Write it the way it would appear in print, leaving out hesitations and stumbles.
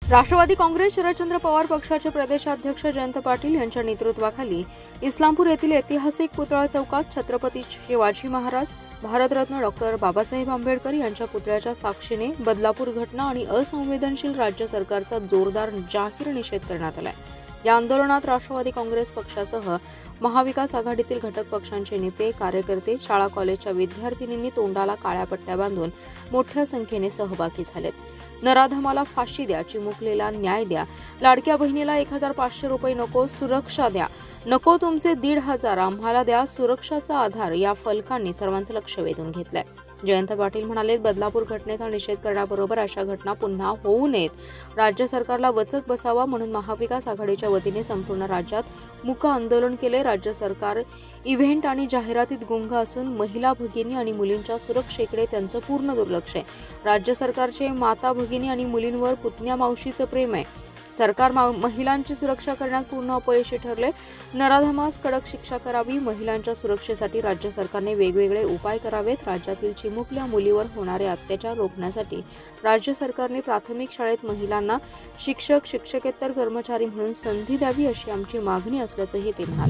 राष्ट्रवादी काँग्रेस शरदचंद्र पवार पक्षाचे प्रदेशाध्यक्ष जयंत पाटील यांच्या नेतृत्वाखाली इस्लामपूर येथील ऐतिहासिक पुतळा चौकात छत्रपती शिवाजी महाराज, भारतरत्न डॉक्टर बाबासाहेब आंबेडकर यांच्या पुतळ्याच्या साक्षीने बदलापूर घटना आणि असंवेदनशील राज्य सरकारचा जोरदार जाहीर निषेध करण्यात आला आहे। या आंदोलनात राष्ट्रवादी काँग्रेस पक्षासह महाविकास आघाडीतील घटक पक्षांचे नेते, कार्यकर्ते, शाळा कॉलेजच्या विद्यार्थिनींनी तोंडाला काळ्या पट्ट्या बांधून मोठ्या संख्येने सहभागी झालेत। नराधमाला फाशी द्या, चिमुकलेला न्याय द्या, लाडक्या बहिणीला 1500 रुपये नको, सुरक्षा द्या, नको तुमचे 1500, आम्हाला द्या सुरक्षाचा आधार या फलकांनी सर्वांचं लक्ष वेधून घेतलंय। जयंत पाटील म्हणाले, बदलापूर घटनेचा निषेध करण्याबरोबर अशा घटना पुन्हा होऊ नयेत, राज्य सरकारला वचक बसावा म्हणून महाविकास आघाडीच्या वतीने संपूर्ण राज्यात मूक आंदोलन केले। राज्य सरकार इव्हेंट आणि जाहिरातीत गुंग असून महिला भगिनी आणि मुलींच्या सुरक्षेकडे त्यांचं पूर्ण दुर्लक्ष आहे। राज्य सरकारचे माता भगिनी आणि मुलींवर पुतण्या मावशीचं प्रेम आहे। सरकार महिलांची सुरक्षा करण्यात पूर्ण अपयशी ठरले। नराधमास कडक शिक्षा करावी, महिलांच्या सुरक्षेसाठी राज्य सरकारने वेगवेगळे उपाय करावेत। राज्यातील चिमुकल्या मुलीवर होणारे अत्याचार रोखण्यासाठी राज्य सरकारने प्राथमिक शाळेत महिलांना शिक्षक, शिक्षकेतर कर्मचारी म्हणून संधी द्यावी अशी आमची मागणी असल्याचंही ते म्हणाले।